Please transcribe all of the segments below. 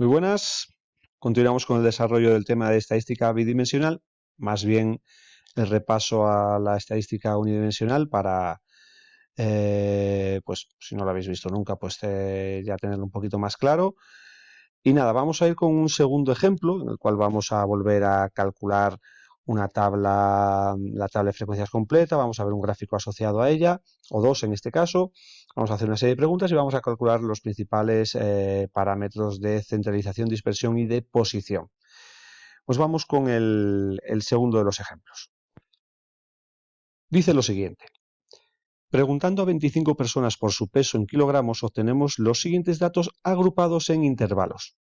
Muy buenas. Continuamos con el desarrollo del tema de estadística bidimensional, más bien el repaso a la estadística unidimensional para, pues si no lo habéis visto nunca, pues ya tenerlo un poquito más claro. Y nada, vamos a ir con un segundo ejemplo en el cual vamos a volver a calcular una tabla, la tabla de frecuencias completa, vamos a ver un gráfico asociado a ella, o dos en este caso. Vamos a hacer una serie de preguntas y vamos a calcular los principales parámetros de centralización, dispersión y de posición. Pues vamos con el segundo de los ejemplos. Dice lo siguiente. Preguntando a 25 personas por su peso en kilogramos, obtenemos los siguientes datos agrupados en intervalos.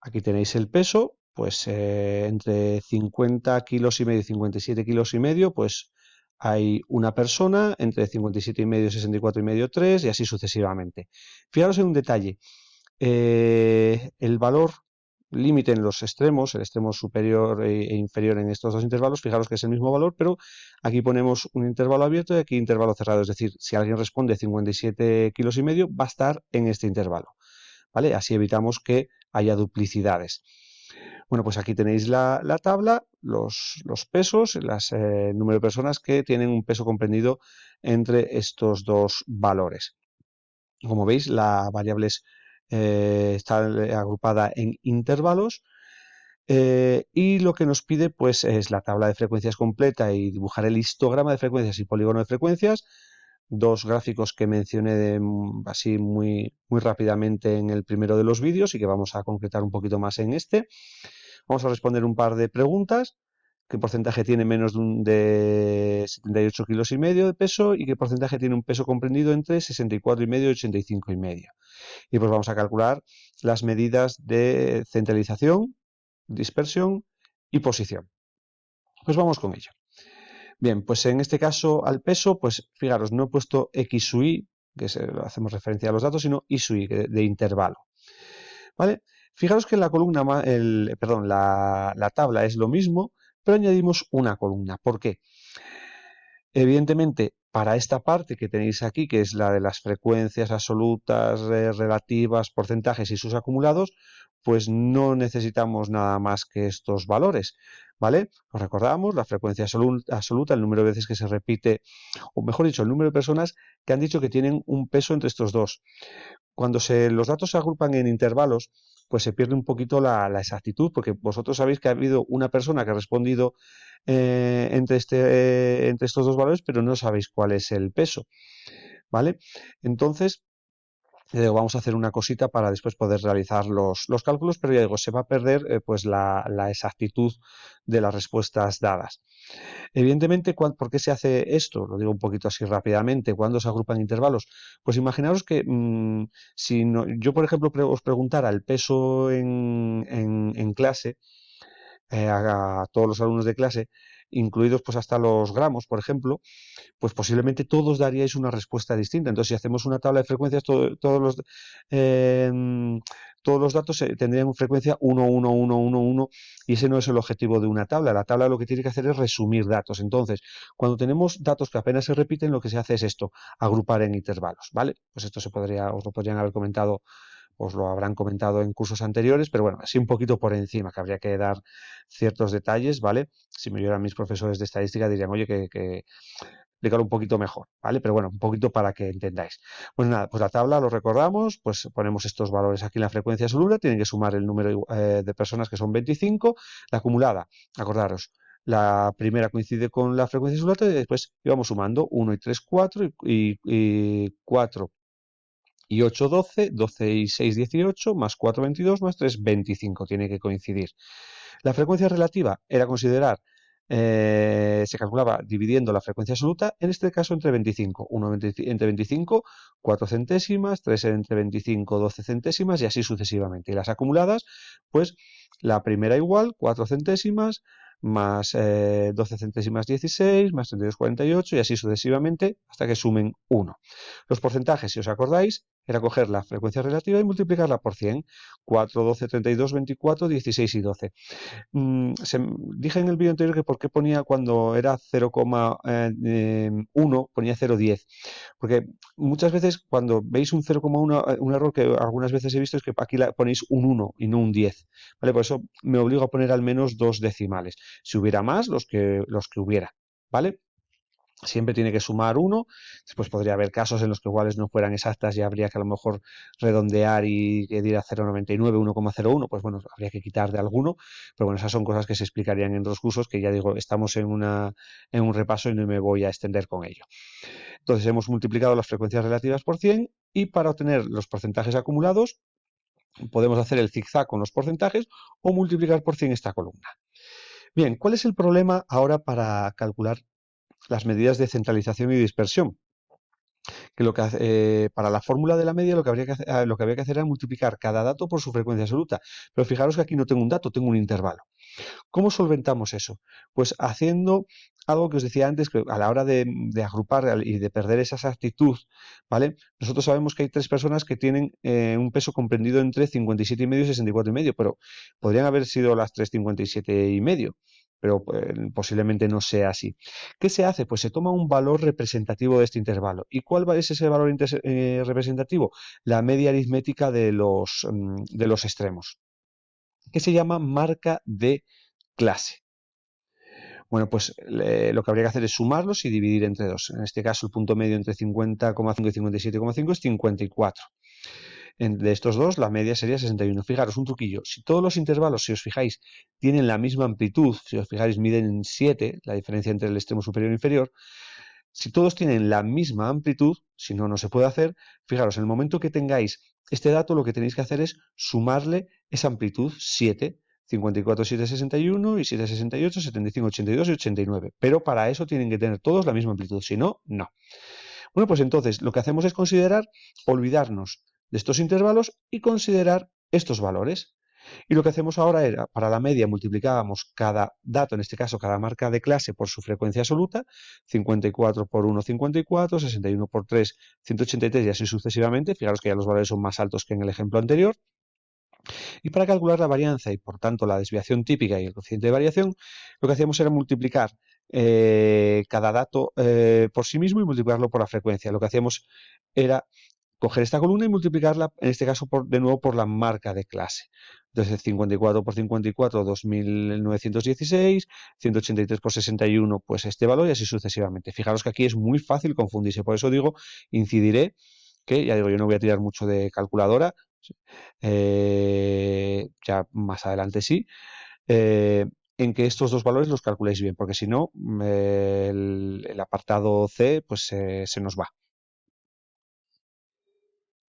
Aquí tenéis el peso, pues entre 50 kilos y medio y 57 kilos y medio, pues hay una persona, entre 57 y medio y 64 y medio 3, y así sucesivamente. Fijaros en un detalle, el valor límite en los extremos, el extremo superior e inferior en estos dos intervalos, fijaros que es el mismo valor, pero aquí ponemos un intervalo abierto y aquí intervalo cerrado, es decir, si alguien responde 57 kilos y medio, va a estar en este intervalo, ¿vale? Así evitamos que haya duplicidades. Bueno, pues aquí tenéis la tabla, los pesos, el número de personas que tienen un peso comprendido entre estos dos valores. Como veis, la variable está agrupada en intervalos y lo que nos pide pues es la tabla de frecuencias completa y dibujar el histograma de frecuencias y polígono de frecuencias, dos gráficos que mencioné así muy rápidamente en el primero de los vídeos y que vamos a concretar un poquito más en este. Vamos a responder un par de preguntas. ¿Qué porcentaje tiene menos de 78 kilos y medio de peso? ¿Y qué porcentaje tiene un peso comprendido entre 64 y medio y 85 y medio? Y pues vamos a calcular las medidas de centralización, dispersión y posición. Pues vamos con ello. Bien, pues en este caso al peso, pues fijaros, no he puesto X sub Y, que hacemos referencia a los datos, sino Y sub Y, de intervalo. ¿Vale? Fijaros que la columna, la tabla es lo mismo, pero añadimos una columna. ¿Por qué? Evidentemente, para esta parte que tenéis aquí, que es la de las frecuencias absolutas, relativas, porcentajes y sus acumulados, pues no necesitamos nada más que estos valores, ¿vale? Os recordamos la frecuencia absoluta, el número de veces que se repite, o mejor dicho, el número de personas que han dicho que tienen un peso entre estos dos. Cuando los datos se agrupan en intervalos, pues se pierde un poquito la exactitud, porque vosotros sabéis que ha habido una persona que ha respondido entre estos dos valores, pero no sabéis cuál es el peso, ¿vale? Entonces, vamos a hacer una cosita para después poder realizar los cálculos, pero ya digo, se va a perder pues la exactitud de las respuestas dadas. Evidentemente, ¿por qué se hace esto? Lo digo un poquito así rápidamente. ¿Cuándo se agrupan intervalos? Pues imaginaros que si yo, por ejemplo, os preguntara el peso en clase, a todos los alumnos de clase, incluidos pues hasta los gramos, por ejemplo, pues posiblemente todos daríais una respuesta distinta. Entonces, si hacemos una tabla de frecuencias, eh, todos los datos tendrían frecuencia 1, 1, 1, 1, 1, y ese no es el objetivo de una tabla. La tabla lo que tiene que hacer es resumir datos. Entonces, cuando tenemos datos que apenas se repiten, lo que se hace es esto, agrupar en intervalos, ¿vale? Pues esto os lo podrían haber comentado, os lo habrán comentado en cursos anteriores, pero bueno, así un poquito por encima, que habría que dar ciertos detalles, ¿vale? Si me oyeran mis profesores de estadística dirían, oye, que explicarlo un poquito mejor, ¿vale? Pero bueno, un poquito para que entendáis. Pues nada, pues la tabla lo recordamos, pues ponemos estos valores aquí en la frecuencia absoluta, tienen que sumar el número de personas que son 25, la acumulada, acordaros, la primera coincide con la frecuencia absoluta y después íbamos sumando 1 y 3, 4 y 4 y 8, 12, 12 y 6, 18, más 4, 22, más 3, 25, tiene que coincidir. La frecuencia relativa era considerar, se calculaba dividiendo la frecuencia absoluta, en este caso entre 25, 1 entre 25, 4 centésimas, 3 entre 25, 12 centésimas y así sucesivamente. Y las acumuladas, pues la primera igual, 4 centésimas, más 12 centésimas 16, más 32, 48 y así sucesivamente hasta que sumen 1. Los porcentajes, si os acordáis, era coger la frecuencia relativa y multiplicarla por 100. 4, 12, 32, 24, 16 y 12. Dije en el vídeo anterior que por qué ponía cuando era 0,1 ponía 0,10. Porque muchas veces cuando veis un 0,1, un error que algunas veces he visto es que aquí ponéis un 1 y no un 10. ¿Vale? Por eso me obligo a poner al menos dos decimales. Si hubiera más, los que hubiera. ¿Vale? Siempre tiene que sumar uno. Después podría haber casos en los que iguales no fueran exactas y habría que a lo mejor redondear y que diera 0,99, 1,01. Pues bueno, habría que quitar de alguno. Pero bueno, esas son cosas que se explicarían en otros cursos que ya digo, estamos en un repaso y no me voy a extender con ello. Entonces hemos multiplicado las frecuencias relativas por 100 y para obtener los porcentajes acumulados podemos hacer el zigzag con los porcentajes o multiplicar por 100 esta columna. Bien, ¿cuál es el problema ahora para calcular las medidas de centralización y dispersión? Que para la fórmula de la media lo que había que hacer era multiplicar cada dato por su frecuencia absoluta. Pero fijaros que aquí no tengo un dato, tengo un intervalo. ¿Cómo solventamos eso? Pues haciendo algo que os decía antes, que a la hora de agrupar y de perder esa exactitud, ¿vale? Nosotros sabemos que hay tres personas que tienen un peso comprendido entre 57,5 y 64,5, pero podrían haber sido las tres 57,5, pero posiblemente no sea así. ¿Qué se hace? Pues se toma un valor representativo de este intervalo. ¿Y cuál es ese valor representativo? La media aritmética de los extremos, que se llama marca de clase. Bueno, pues lo que habría que hacer es sumarlos y dividir entre dos. En este caso, el punto medio entre 50,5 y 57,5 es 54. De estos dos, la media sería 61. Fijaros, un truquillo. Si todos los intervalos, si os fijáis, tienen la misma amplitud, si os fijáis, miden 7, la diferencia entre el extremo superior e inferior, si todos tienen la misma amplitud, si no, no se puede hacer, fijaros, en el momento que tengáis este dato, lo que tenéis que hacer es sumarle esa amplitud 7, 54, 7, 61 y 7, 68, 75, 82 y 89. Pero para eso tienen que tener todos la misma amplitud, si no, no. Bueno, pues entonces lo que hacemos es olvidarnos de estos intervalos y considerar estos valores. Y lo que hacemos ahora era, para la media multiplicábamos cada dato, en este caso cada marca de clase, por su frecuencia absoluta, 54 por 1, 54, 61 por 3, 183 y así sucesivamente. Fijaros que ya los valores son más altos que en el ejemplo anterior. Y para calcular la varianza y por tanto la desviación típica y el coeficiente de variación, lo que hacíamos era multiplicar cada dato por sí mismo y multiplicarlo por la frecuencia. Lo que hacíamos era coger esta columna y multiplicarla, en este caso, de nuevo por la marca de clase. Entonces, 54 por 54, 2.916, 183 por 61, pues este valor y así sucesivamente. Fijaros que aquí es muy fácil confundirse, por eso digo, incidiré que, ya digo, yo no voy a tirar mucho de calculadora, ya más adelante sí, eh, en que estos dos valores los calculéis bien, porque si no, el apartado C pues se nos va.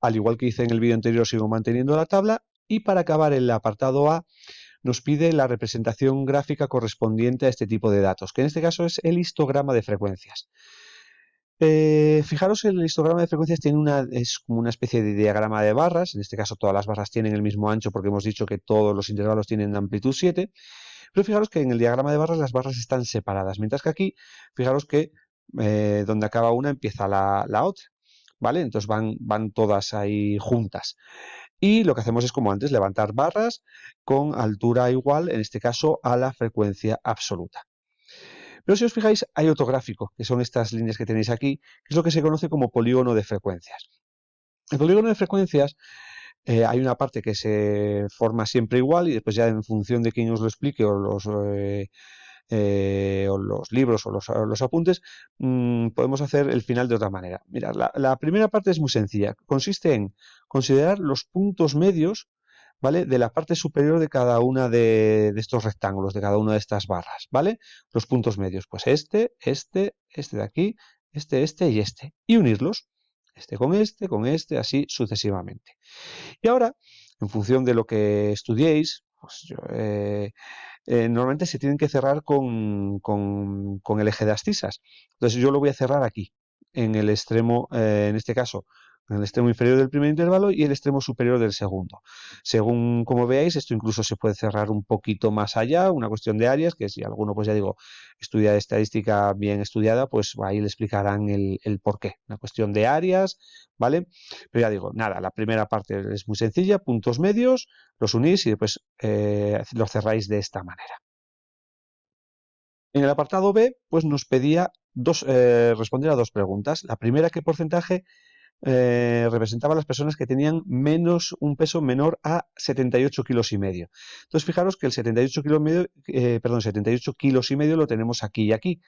Al igual que hice en el vídeo anterior, sigo manteniendo la tabla y para acabar el apartado A nos pide la representación gráfica correspondiente a este tipo de datos, que en este caso es el histograma de frecuencias. Fijaros, el histograma de frecuencias es como una especie de diagrama de barras, en este caso todas las barras tienen el mismo ancho porque hemos dicho que todos los intervalos tienen amplitud 7, pero fijaros que en el diagrama de barras las barras están separadas, mientras que aquí, fijaros que donde acaba una empieza la otra, ¿vale? Entonces van todas ahí juntas. Y lo que hacemos es, como antes, levantar barras con altura igual, en este caso, a la frecuencia absoluta. Pero si os fijáis, hay otro gráfico, que son estas líneas que tenéis aquí, que es lo que se conoce como polígono de frecuencias. El polígono de frecuencias hay una parte que se forma siempre igual y después ya en función de quién os lo explique o los libros o los apuntes, podemos hacer el final de otra manera. Mirad, la primera parte es muy sencilla. Consiste en considerar los puntos medios, ¿vale?, de la parte superior de cada una de estos rectángulos, de cada una de estas barras, ¿vale? Los puntos medios, pues este de aquí, este y este. Y unirlos. Con este, así sucesivamente. Y ahora, en función de lo que estudiéis, pues normalmente se tienen que cerrar con el eje de abscisas. Entonces yo lo voy a cerrar aquí, en el extremo, en este caso, en el extremo inferior del primer intervalo y el extremo superior del segundo. Según como veáis, esto incluso se puede cerrar un poquito más allá, una cuestión de áreas, que si alguno, pues ya digo, estudia estadística bien estudiada, pues ahí le explicarán el por qué, una cuestión de áreas, ¿vale? Pero ya digo, nada, la primera parte es muy sencilla, puntos medios, los unís y después los cerráis de esta manera. En el apartado B, pues nos pedía responder a dos preguntas. La primera, ¿qué porcentaje representaba a las personas que tenían un peso menor a 78 kilos y medio? Entonces, fijaros que el 78 kilos y medio lo tenemos aquí y aquí,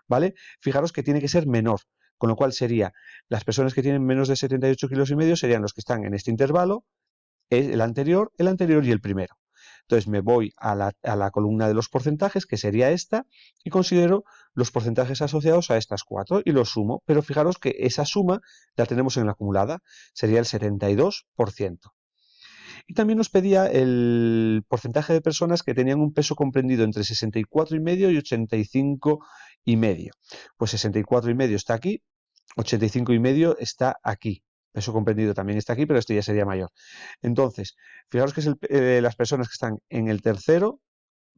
¿vale? Fijaros que tiene que ser menor, con lo cual sería, las personas que tienen menos de 78 kilos y medio serían los que están en este intervalo, el anterior y el primero. Entonces me voy a la columna de los porcentajes, que sería esta, y considero los porcentajes asociados a estas cuatro y los sumo. Pero fijaros que esa suma la tenemos en la acumulada, sería el 72%. Y también nos pedía el porcentaje de personas que tenían un peso comprendido entre 64,5 y 85,5. Pues 64,5 está aquí, 85,5 está aquí. Peso comprendido también está aquí, pero este ya sería mayor. Entonces, fijaros que es las personas que están en el tercero,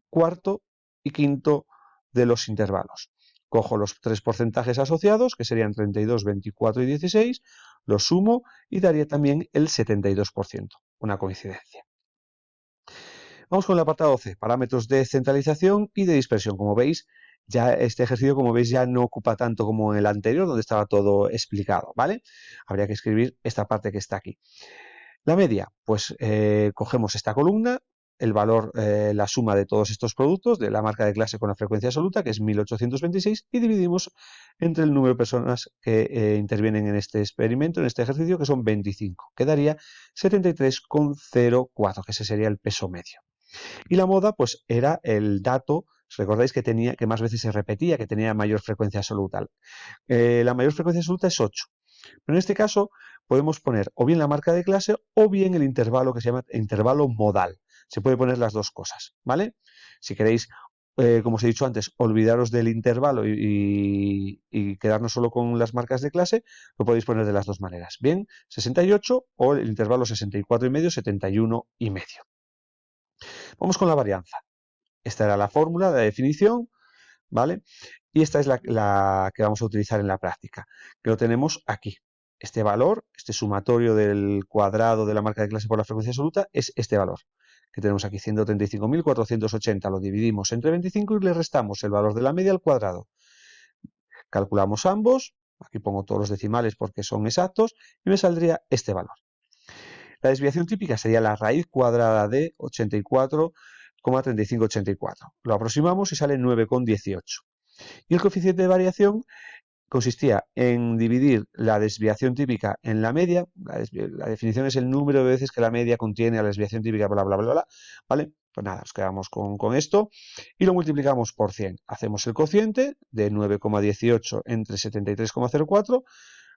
cuarto y quinto de los intervalos. Cojo los tres porcentajes asociados, que serían 32, 24 y 16, los sumo y daría también el 72%. Una coincidencia. Vamos con el apartado C, parámetros de centralización y de dispersión. Como veis, ya este ejercicio, como veis, ya no ocupa tanto como en el anterior, donde estaba todo explicado, ¿vale? Habría que escribir esta parte que está aquí. La media, pues cogemos esta columna, el valor, la suma de todos estos productos, de la marca de clase con la frecuencia absoluta, que es 1826, y dividimos entre el número de personas que intervienen en este experimento, en este ejercicio, que son 25. Quedaría 73,04, que ese sería el peso medio. Y la moda, pues era el dato, recordáis que más veces se repetía, que tenía mayor frecuencia absoluta. La mayor frecuencia absoluta es 8. Pero en este caso podemos poner o bien la marca de clase o bien el intervalo que se llama intervalo modal. Se puede poner las dos cosas, ¿vale? Si queréis, como os he dicho antes, olvidaros del intervalo y quedarnos solo con las marcas de clase, lo podéis poner de las dos maneras. Bien, 68 o el intervalo 64,5, 71,5. Vamos con la varianza. Esta era la fórmula, la definición, ¿vale? Y esta es la que vamos a utilizar en la práctica, que lo tenemos aquí. Este valor, este sumatorio del cuadrado de la marca de clase por la frecuencia absoluta, es este valor, que tenemos aquí, 135.480. Lo dividimos entre 25 y le restamos el valor de la media al cuadrado. Calculamos ambos, aquí pongo todos los decimales porque son exactos, y me saldría este valor. La desviación típica sería la raíz cuadrada de 84,3584. Lo aproximamos y sale 9,18. Y el coeficiente de variación consistía en dividir la desviación típica en la media. La definición es el número de veces que la media contiene a la desviación típica, bla, bla, bla, bla, ¿vale? Pues nada, nos quedamos con esto y lo multiplicamos por 100. Hacemos el cociente de 9,18 entre 73,04,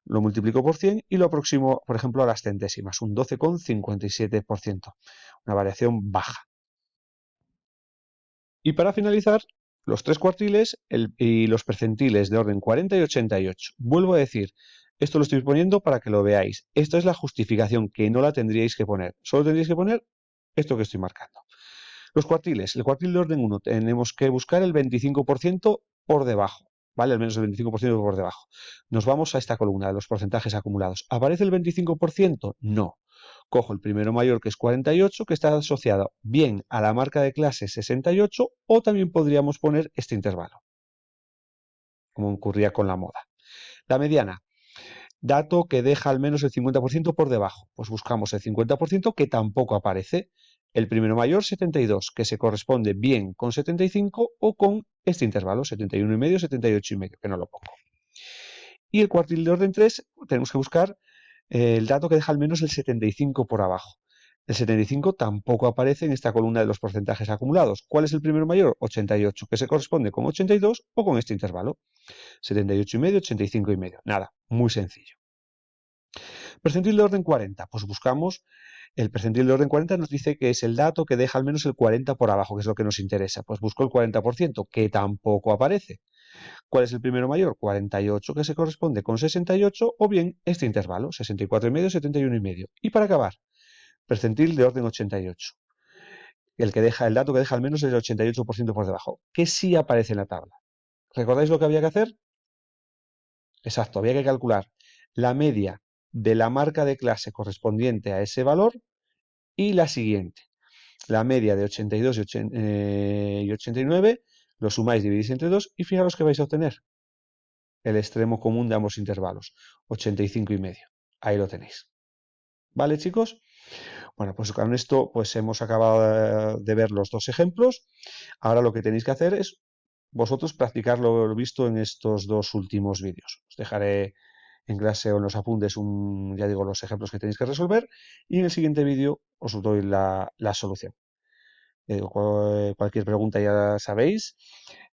lo multiplico por 100 y lo aproximo, por ejemplo, a las centésimas, un 12,57%, una variación baja. Y para finalizar, los tres cuartiles y los percentiles de orden 40 y 88. Vuelvo a decir, esto lo estoy poniendo para que lo veáis. Esta es la justificación, que no la tendríais que poner. Solo tendríais que poner esto que estoy marcando. Los cuartiles. El cuartil de orden 1 tenemos que buscar el 25% por debajo. ¿Vale? Al menos el 25% por debajo. Nos vamos a esta columna de los porcentajes acumulados. ¿Aparece el 25%? No. Cojo el primero mayor, que es 48, que está asociado bien a la marca de clase 68, o también podríamos poner este intervalo, como ocurría con la moda. La mediana, dato que deja al menos el 50% por debajo. Pues buscamos el 50%, que tampoco aparece. El primero mayor, 72, que se corresponde bien con 75 o con este intervalo, 71,5, 78,5, que no lo pongo. Y el cuartil de orden 3, tenemos que buscar el dato que deja al menos el 75 por abajo. El 75 tampoco aparece en esta columna de los porcentajes acumulados. ¿Cuál es el primero mayor? 88, que se corresponde con 82 o con este intervalo. 78,5, 85,5. Nada, muy sencillo. Percentil de orden 40. Pues buscamos el percentil de orden 40, nos dice que es el dato que deja al menos el 40 por abajo, que es lo que nos interesa. Pues busco el 40%, que tampoco aparece. ¿Cuál es el primero mayor? 48, que se corresponde con 68, o bien este intervalo, 64,5, 71,5. Y para acabar, percentil de orden 88. El dato que deja al menos el 88% por debajo, que sí aparece en la tabla. ¿Recordáis lo que había que hacer? Exacto, había que calcular la media de la marca de clase correspondiente a ese valor y la siguiente. La media de 82 y 89, lo sumáis, dividís entre 2 y fijaros que vais a obtener el extremo común de ambos intervalos, 85,5. Ahí lo tenéis. ¿Vale, chicos? Bueno, pues con esto pues hemos acabado de ver los dos ejemplos. Ahora lo que tenéis que hacer es vosotros practicar lo visto en estos dos últimos vídeos. Os dejaré en clase o en los apuntes ya digo, los ejemplos que tenéis que resolver y en el siguiente vídeo os doy la solución. Cualquier pregunta ya sabéis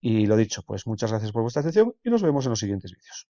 y lo dicho, pues muchas gracias por vuestra atención y nos vemos en los siguientes vídeos.